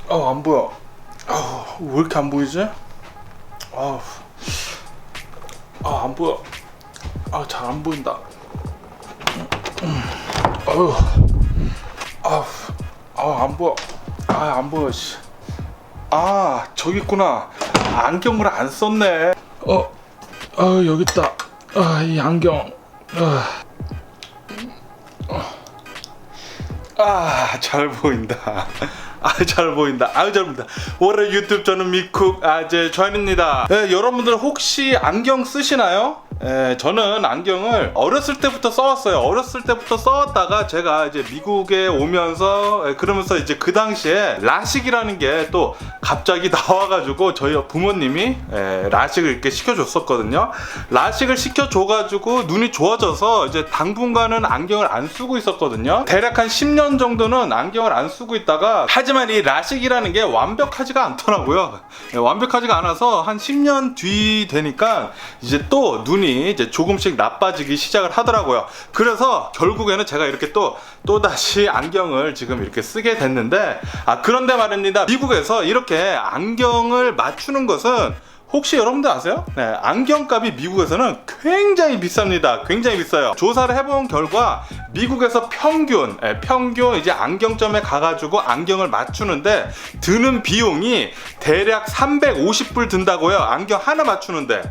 안 보여. 왜 이렇게 안 보이지? 안 보여. 잘 안 보인다. 안 보여. 안 보여. 씨. 저기 있구나. 안경을 안 썼네. 여기 있다. 이 안경. 잘 보인다. 잘 보인다. 잘 보인다. 월요 유튜브 저는 미쿡 조한입니다. 여러분들 혹시 안경 쓰시나요? 저는 안경을 어렸을 때부터 써왔어요. 어렸을 때부터 써왔다가 제가 이제 미국에 오면서 그러면서 이제 그 당시에 라식이라는 게 또 갑자기 나와가지고 저희 부모님이 라식을 이렇게 시켜줬었거든요. 라식을 시켜줘가지고 눈이 좋아져서 이제 당분간은 안경을 안 쓰고 있었거든요. 대략 한 10년 정도는 안경을 안 쓰고 있다가 하지만 이 라식이라는 게 완벽하지가 않더라고요. 완벽하지가 않아서 한 10년 뒤 되니까 이제 또 눈이 이제 조금씩 나빠지기 시작을 하더라고요. 그래서 결국에는 제가 이렇게 또다시 안경을 지금 이렇게 쓰게 됐는데 그런데 말입니다. 미국에서 이렇게 안경을 맞추는 것은 혹시 여러분들 아세요? 안경값이 미국에서는 굉장히 비쌉니다. 굉장히 비싸요. 조사를 해본 결과 미국에서 평균 이제 안경점에 가가지고 안경을 맞추는데 드는 비용이 대략 350불 든다고요. 안경 하나 맞추는데.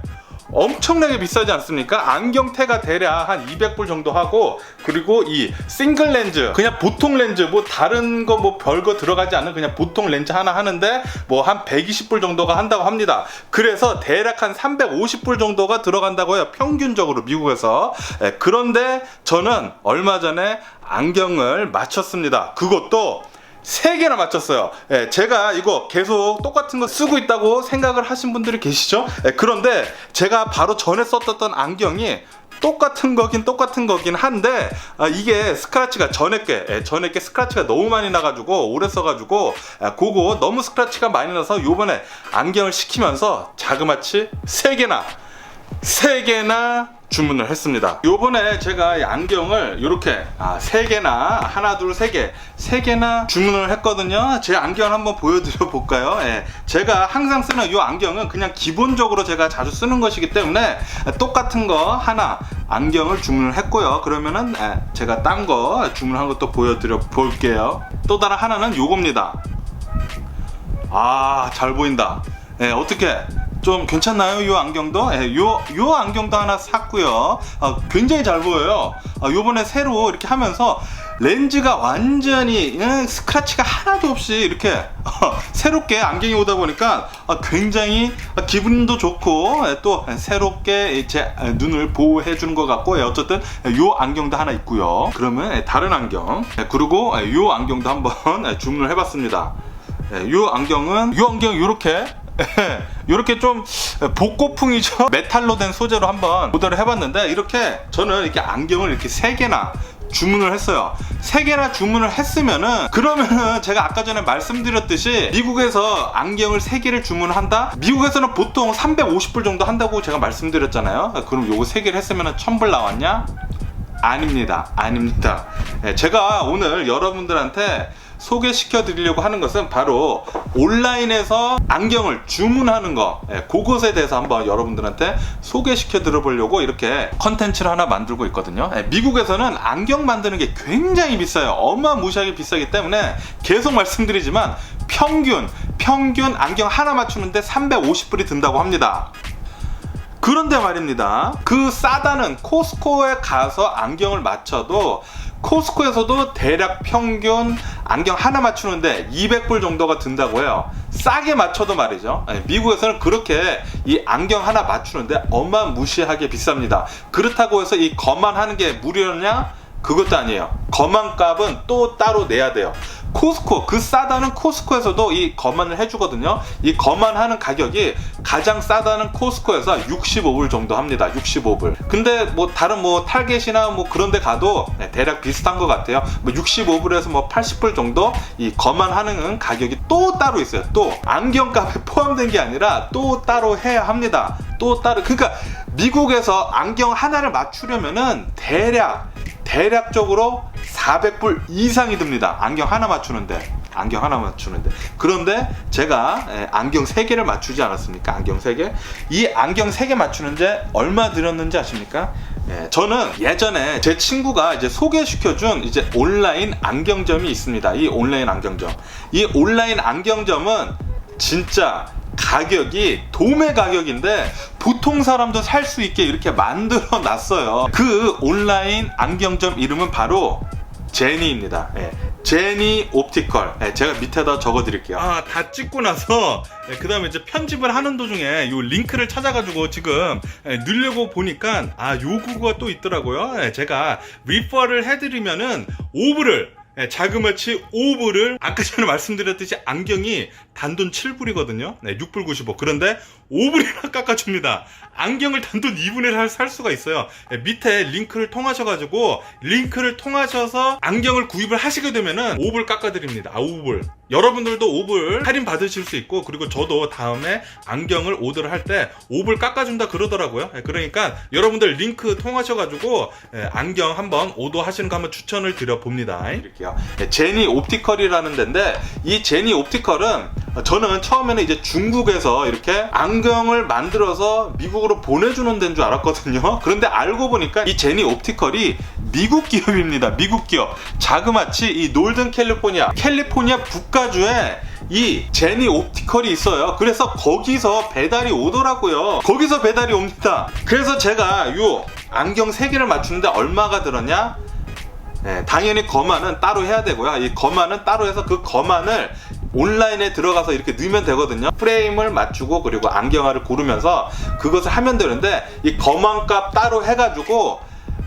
엄청나게 비싸지 않습니까? 안경테가 대략 한 200불 정도 하고, 그리고 이 싱글 렌즈, 그냥 보통 렌즈, 뭐 다른 거 뭐 별거 들어가지 않는 그냥 보통 렌즈 하나 하는데 뭐 한 120불 정도가 한다고 합니다. 그래서 대략 한 350불 정도가 들어간다고요. 평균적으로 미국에서. 그런데 저는 얼마 전에 안경을 맞췄습니다. 그것도 3개나 맞췄어요. 제가 이거 계속 똑같은 거 쓰고 있다고 생각을 하신 분들이 계시죠? 그런데 제가 바로 전에 썼던 안경이 똑같은 거긴 한데 이게 스크래치가 전에 게 스크래치가 너무 많이 나가지고 오래 써가지고 그거 너무 스크래치가 많이 나서 요번에 안경을 시키면서 자그마치 3개나 주문을 했습니다. 요번에 제가 이 안경을 이렇게 3개나 하나 둘 3개나 주문을 했거든요. 제 안경을 한번 보여드려 볼까요? 제가 항상 쓰는 이 안경은 그냥 기본적으로 제가 자주 쓰는 것이기 때문에 똑같은 거 하나 안경을 주문을 했고요. 그러면은 제가 딴 거 주문한 것도 보여드려 볼게요. 또 다른 하나는 요겁니다. 잘 보인다. 어떻게 좀 괜찮나요? 이 안경도? 요 안경도 하나 샀고요. 굉장히 잘 보여요. 요번에 새로 이렇게 하면서 렌즈가 완전히 스크래치가 하나도 없이 이렇게 새롭게 안경이 오다 보니까 굉장히 기분도 좋고 또 새롭게 제 눈을 보호해 주는 것 같고 어쨌든 요 안경도 하나 있고요. 그러면 다른 안경 그리고 요 안경도 한번 주문을 해봤습니다. 요 안경은 이렇게 좀 복고풍이죠. 메탈로 된 소재로 한번 모델을 해봤는데 이렇게 저는 이렇게 안경을 이렇게 3개나 주문을 했어요. 3개나 주문을 했으면은 그러면은 제가 아까 전에 말씀드렸듯이 미국에서 안경을 3개를 주문한다? 미국에서는 보통 350불 정도 한다고 제가 말씀드렸잖아요. 그럼 요거 3개를 했으면은 1000불 나왔냐? 아닙니다. 제가 오늘 여러분들한테 소개시켜 드리려고 하는 것은 바로 온라인에서 안경을 주문하는 거, 그것에 대해서 한번 여러분들한테 소개시켜 드려보려고 이렇게 컨텐츠를 하나 만들고 있거든요. 미국에서는 안경 만드는 게 굉장히 비싸요. 어마무시하게 비싸기 때문에 계속 말씀드리지만 평균 안경 하나 맞추는데 350불이 든다고 합니다. 그런데 말입니다. 그 싸다는 코스코에 가서 안경을 맞춰도 코스코에서도 대략 평균 안경 하나 맞추는데 200불 정도가 든다고 해요. 싸게 맞춰도 말이죠. 미국에서는 그렇게 이 안경 하나 맞추는데 어마무시하게 비쌉니다. 그렇다고 해서 이 거만 하는 게 무료냐? 그것도 아니에요. 거만 값은 또 따로 내야 돼요. 코스코, 그 싸다는 코스코에서도 이 거만을 해주거든요. 이 거만 하는 가격이 가장 싸다는 코스코에서 65불 정도 합니다. 65불. 근데 뭐 다른 뭐 타겟이나 뭐 그런 데 가도 대략 비슷한 것 같아요. 뭐 65불에서 뭐 80불 정도 이 거만 하는 가격이 또 따로 있어요. 또 안경값에 포함된 게 아니라 또 따로 해야 합니다. 또 따로. 그러니까 미국에서 안경 하나를 맞추려면은 대략적으로 400불 이상이 듭니다. 안경 하나 맞추는데. 그런데 제가 안경 3개를 맞추지 않았습니까? 안경 3개. 이 안경 3개 맞추는데 얼마 들었는지 아십니까? 저는 예전에 제 친구가 이제 소개시켜준 이제 온라인 안경점이 있습니다. 이 온라인 안경점은 진짜 가격이 도매 가격인데 보통 사람도 살 수 있게 이렇게 만들어 놨어요. 그 온라인 안경점 이름은 바로 제니입니다. 제니 옵티컬. 제가 밑에다 적어 드릴게요. 다 찍고 나서 그 다음에 이제 편집을 하는 도중에 요 링크를 찾아가지고 지금 넣으려고 보니까 요구가 또 있더라고요. 제가 리퍼를 해드리면은 오브를 자그마치 5불을 아까 전에 말씀드렸듯이 안경이 단돈 7불이거든요. 6불 95. 그런데 5불이나 깎아줍니다. 안경을 단돈 2분의 1 살 수가 있어요. 밑에 링크를 통하셔서 안경을 구입을 하시게 되면은 5불 깎아드립니다. 5불. 여러분들도 5불 할인 받으실 수 있고, 그리고 저도 다음에 안경을 오더를 할 때 5불 깎아준다 그러더라고요. 그러니까 여러분들 링크 통하셔가지고 안경 한번 오더 하시는 거 한번 추천을 드려봅니다. 이렇게 제니 옵티컬이라는 데인데, 이 제니 옵티컬은 저는 처음에는 이제 중국에서 이렇게 안경을 만들어서 미국으로 보내주는 데인 줄 알았거든요. 그런데 알고 보니까 이 제니 옵티컬이 미국 기업입니다. 미국 기업. 자그마치 이 놀던 캘리포니아 북가주에 이 제니 옵티컬이 있어요. 그래서 거기서 배달이 오더라고요. 거기서 배달이 옵니다. 그래서 제가 요 안경 3개를 맞추는데 얼마가 들었냐? 당연히 거만은 따로 해야 되고요. 이 거만은 따로 해서 그 거만을 온라인에 들어가서 이렇게 넣으면 되거든요. 프레임을 맞추고 그리고 안경알을 고르면서 그것을 하면 되는데, 이 거만값 따로 해가지고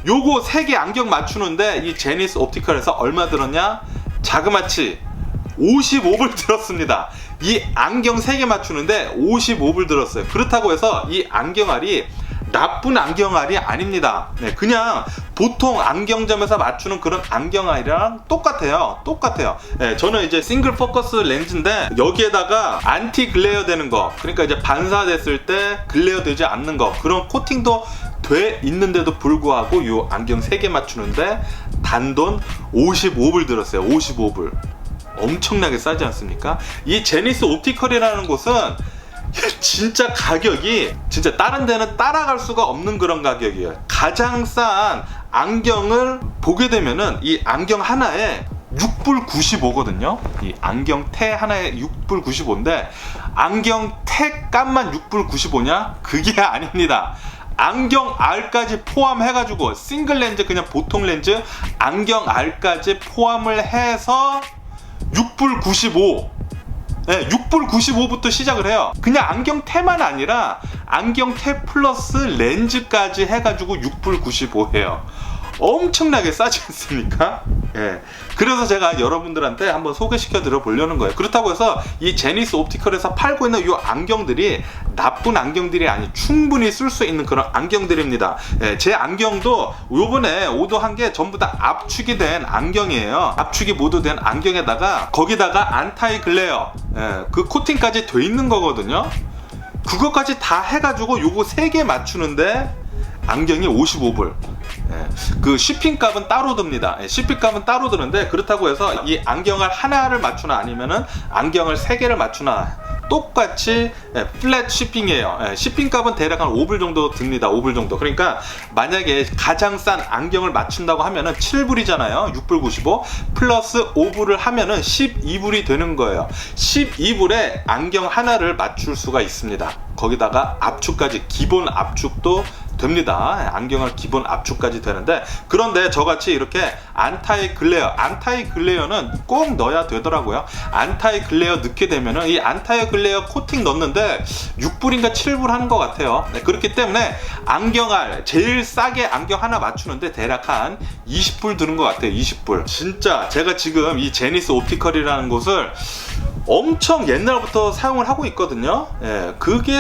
요거 3개 안경 맞추는데 이 제니스 옵티컬에서 얼마 들었냐? 자그마치 55불 들었습니다. 이 안경 3개 맞추는데 55불 들었어요. 그렇다고 해서 이 안경알이 나쁜 안경알이 아닙니다. 그냥 보통 안경점에서 맞추는 그런 안경알이랑 똑같아요. 저는 이제 싱글 포커스 렌즈인데 여기에다가 안티 글레어 되는 거, 그러니까 이제 반사됐을 때 글레어 되지 않는 거, 그런 코팅도 돼 있는데도 불구하고 이 안경 3개 맞추는데 단돈 55불 들었어요. 55불. 엄청나게 싸지 않습니까? 이 제니스 옵티컬이라는 곳은 진짜 가격이 진짜 다른 데는 따라갈 수가 없는 그런 가격이에요. 가장 싼 안경을 보게 되면은 이 안경 하나에 6불 95거든요. 이 안경 테 하나에 6불 95인데 안경 테 값만 6불 95냐? 그게 아닙니다. 안경 알까지 포함해가지고 싱글 렌즈, 그냥 보통 렌즈 안경 알까지 포함을 해서 6불 95. 6불 95부터 시작을 해요. 그냥 안경테만 아니라 안경테 플러스 렌즈까지 해가지고 6불 95해요. 엄청나게 싸지 않습니까? 그래서 제가 여러분들한테 한번 소개시켜 드려 보려는 거예요. 그렇다고 해서 이 제니스 옵티컬에서 팔고 있는 이 안경들이 나쁜 안경들이 아니, 충분히 쓸 수 있는 그런 안경들입니다. 제 안경도 요번에 오더한 게 전부 다 압축이 된 안경이에요. 압축이 모두 된 안경에다가 거기다가 안타이 글레어 그 코팅까지 돼 있는 거거든요. 그것까지 다 해가지고 요거 3개 맞추는데 안경이 55불. 그 쇼핑값은 따로 듭니다. 쇼핑값은 따로 드는데, 그렇다고 해서 이 안경을 하나를 맞추나 아니면은 안경을 3개를 맞추나 똑같이 플랫 쇼핑이에요. 쇼핑값은 대략 한 5불 정도 듭니다. 5불 정도. 그러니까 만약에 가장 싼 안경을 맞춘다고 하면은 7불이잖아요. 6불 95 플러스 5불을 하면은 12불이 되는 거예요. 12불에 안경 하나를 맞출 수가 있습니다. 거기다가 압축까지, 기본 압축도 됩니다. 안경을 기본 압축까지 되는데, 그런데 저같이 이렇게 안타이 글레어는 꼭 넣어야 되더라고요. 안타이 글레어 넣게 되면은 이 안타이 글레어 코팅 넣는데 6불인가 7불 하는 것 같아요. 그렇기 때문에 안경알 제일 싸게 안경 하나 맞추는데 대략 한 20불 드는 것 같아요. 20불. 진짜 제가 지금 이 제니스 옵티컬이라는 곳을 엄청 옛날부터 사용을 하고 있거든요. 그게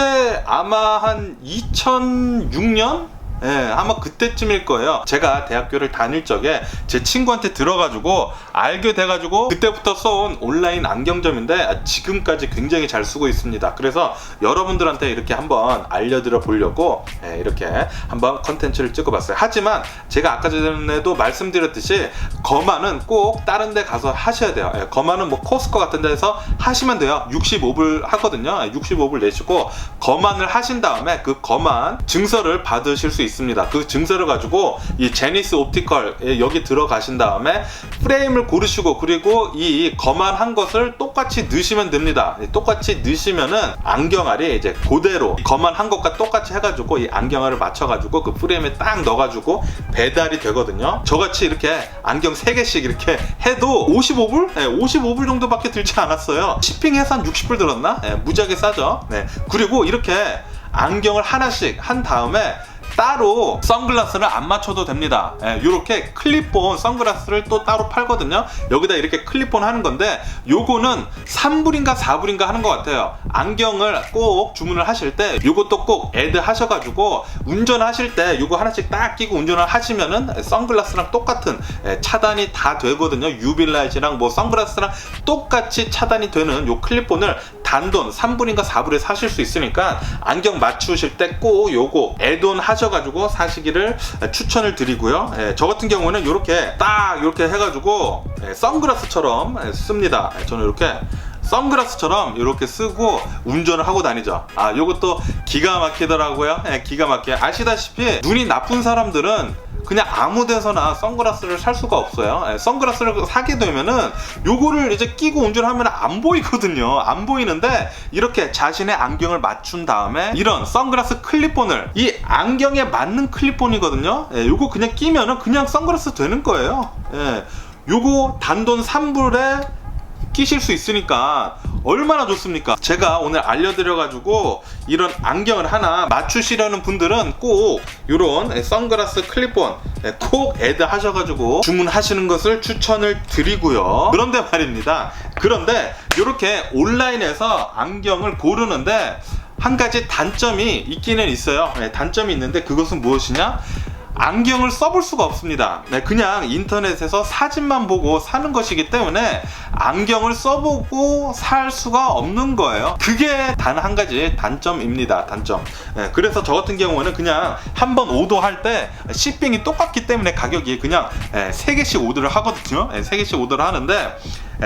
아마 한 2006년? 아마 그때쯤일 거예요. 제가 대학교를 다닐 적에 제 친구한테 들어가지고 알게 돼가지고 그때부터 써온 온라인 안경점인데 지금까지 굉장히 잘 쓰고 있습니다. 그래서 여러분들한테 이렇게 한번 알려드려 보려고 이렇게 한번 컨텐츠를 찍어봤어요. 하지만 제가 아까 전에도 말씀드렸듯이 거만은 꼭 다른 데 가서 하셔야 돼요. 거만은 뭐 코스코 같은 데서 하시면 돼요. 65불 하거든요. 65불 내시고 거만을 하신 다음에 그 거만 증서를 받으실 수 있습니다. 그 증서를 가지고 이 제니스 옵티컬 여기 들어가신 다음에 프레임을 고르시고 그리고 이 거만한 것을 똑같이 넣으시면 됩니다. 똑같이 넣으시면은 안경알이 이제 그대로 거만한 것과 똑같이 해가지고 이 안경알을 맞춰가지고 그 프레임에 딱 넣어가지고 배달이 되거든요. 저같이 이렇게 안경 3개씩 이렇게 해도 55불? 55불 정도밖에 들지 않았어요. 쇼핑해서 한 60불 들었나? 무지하게 싸죠. 그리고 이렇게 안경을 하나씩 한 다음에 따로 선글라스를 안 맞춰도 됩니다. 이렇게 클립온 선글라스를 또 따로 팔거든요. 여기다 이렇게 클립온 하는 건데 요거는 3불인가 4불인가 하는 것 같아요. 안경을 꼭 주문을 하실 때 요것도 꼭 애드 하셔가지고 운전하실 때 요거 하나씩 딱 끼고 운전을 하시면은 선글라스랑 똑같은 차단이 다 되거든요. 유빌라이트랑 뭐 선글라스랑 똑같이 차단이 되는 요 클립온을 단돈 3불인가 4불에 사실 수 있으니까 안경 맞추실 때 꼭 요거 애드온 하셔가지고 사시기를 추천을 드리고요. 저 같은 경우는 이렇게 딱 이렇게 해가지고 선글라스처럼 씁니다. 저는 이렇게 선글라스처럼 이렇게 쓰고 운전을 하고 다니죠. 요것도 기가 막히더라고요. 기가 막혀요. 아시다시피 눈이 나쁜 사람들은 그냥 아무 데서나 선글라스를 살 수가 없어요. 선글라스를 사게 되면은 요거를 이제 끼고 운전하면 안 보이거든요. 안 보이는데 이렇게 자신의 안경을 맞춘 다음에 이런 선글라스 클립온을 이 안경에 맞는 클립온이거든요. 요거 그냥 끼면은 그냥 선글라스 되는 거예요. 요거 단돈 3불에 끼실 수 있으니까 얼마나 좋습니까? 제가 오늘 알려드려가지고 이런 안경을 하나 맞추시려는 분들은 꼭 이런 선글라스 클립온 꼭 애드 하셔가지고 주문하시는 것을 추천을 드리고요. 그런데 말입니다. 그런데 이렇게 온라인에서 안경을 고르는데 한 가지 단점이 있기는 있어요. 단점이 있는데 그것은 무엇이냐? 안경을 써볼 수가 없습니다. 그냥 인터넷에서 사진만 보고 사는 것이기 때문에 안경을 써보고 살 수가 없는 거예요. 그게 단 한 가지 단점입니다. 단점. 그래서 저 같은 경우는 그냥 한번 오더할 때 shipping이 똑같기 때문에 가격이 그냥 3개씩 오더를 하거든요. 3개씩 오더를 하는데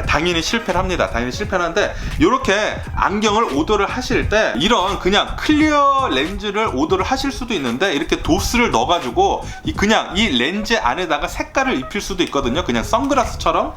당연히 실패를 합니다. 당연히 실패를 하는데 이렇게 안경을 오더를 하실 때 이런 그냥 클리어 렌즈를 오더를 하실 수도 있는데 이렇게 도스를 넣어가지고 그냥 이 렌즈 안에다가 색깔을 입힐 수도 있거든요. 그냥 선글라스처럼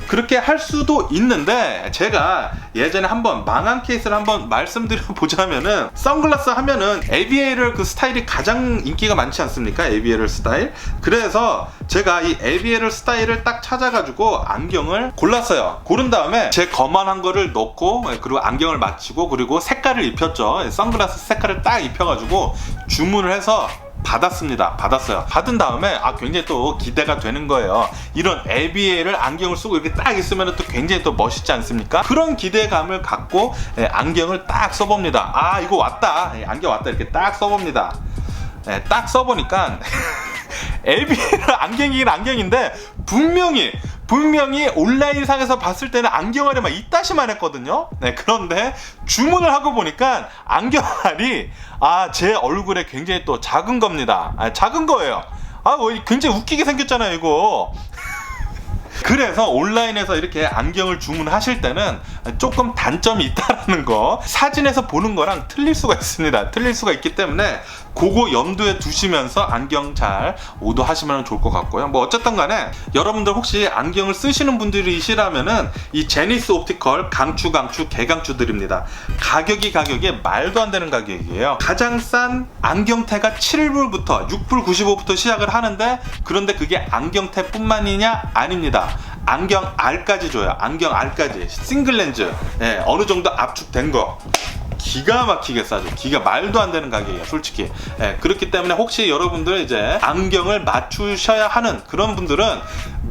그렇게 할 수도 있는데 제가 예전에 한번 망한 케이스를 한번 말씀드려보자면은 선글라스 하면은 에비에이럴 그 스타일이 가장 인기가 많지 않습니까? 에비에이럴 스타일. 그래서 제가 이 에비에이럴 스타일을 딱 찾아가지고 안경을 골랐어요. 고른 다음에 제 거만한 거를 넣고 그리고 안경을 맞추고 그리고 색깔을 입혔죠. 선글라스 색깔을 딱 입혀가지고 주문을 해서 받았어요. 받은 다음에 굉장히 또 기대가 되는 거예요. 이런 에비에이를 안경을 쓰고 이렇게 딱 있으면 또 굉장히 또 멋있지 않습니까? 그런 기대감을 갖고 안경을 딱 써봅니다. 이거 왔다. 안경 왔다. 이렇게 딱 써봅니다. 딱 써보니까 에비에이를 안경이긴 안경인데 분명히 온라인상에서 봤을 때는 안경알에만 이따시만 했거든요. 그런데 주문을 하고 보니까 안경알이 제 얼굴에 굉장히 또 작은 겁니다. 작은 거예요. 굉장히 웃기게 생겼잖아요, 이거. 그래서 온라인에서 이렇게 안경을 주문하실 때는 조금 단점이 있다라는 거, 사진에서 보는 거랑 틀릴 수가 있습니다. 틀릴 수가 있기 때문에 그거 염두에 두시면서 안경 잘 오더하시면 좋을 것 같고요. 뭐 어쨌든 간에 여러분들 혹시 안경을 쓰시는 분들이시라면은 이 제니스 옵티컬 강추 개강추 드립니다. 가격이 말도 안 되는 가격이에요. 가장 싼 안경테가 7불부터 6불 95부터 시작을 하는데 그런데 그게 안경테뿐만이냐? 아닙니다. 안경알까지 줘요. 안경알까지 싱글 렌즈 어느 정도 압축된 거 기가 막히게 싸죠. 말도 안 되는 가격이에요, 솔직히. 그렇기 때문에 혹시 여러분들 이제 안경을 맞추셔야 하는 그런 분들은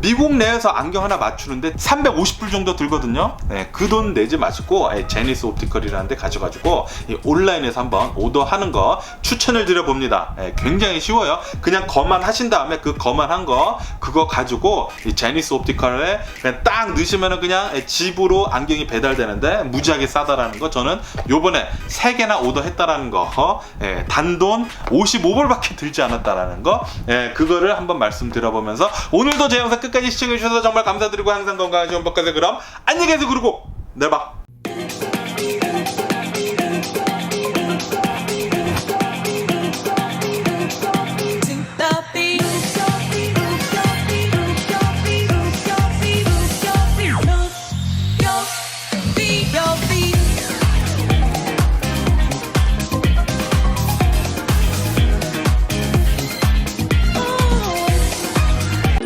미국 내에서 안경 하나 맞추는데 350불 정도 들거든요. 그 돈 내지 마시고 제니스 옵티컬이라는 데 가셔가지고 온라인에서 한번 오더하는 거 추천을 드려봅니다. 굉장히 쉬워요. 그냥 거만 하신 다음에 그 거만 한 거 그거 가지고 이 제니스 옵티컬에 그냥 딱 넣으시면은 그냥 집으로 안경이 배달되는데 무지하게 싸다라는 거 저는 요번에 3개나 오더했다라는 거 단돈 55불밖에 들지 않았다라는 거 그거를 한번 말씀드려보면서 오늘도 제 영상 끝까지 시청해주셔서 정말 감사드리고 항상 건강하시고 행복하세요. 그럼 안녕히 계세요. 그리고 내일 봐.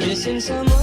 Missing someone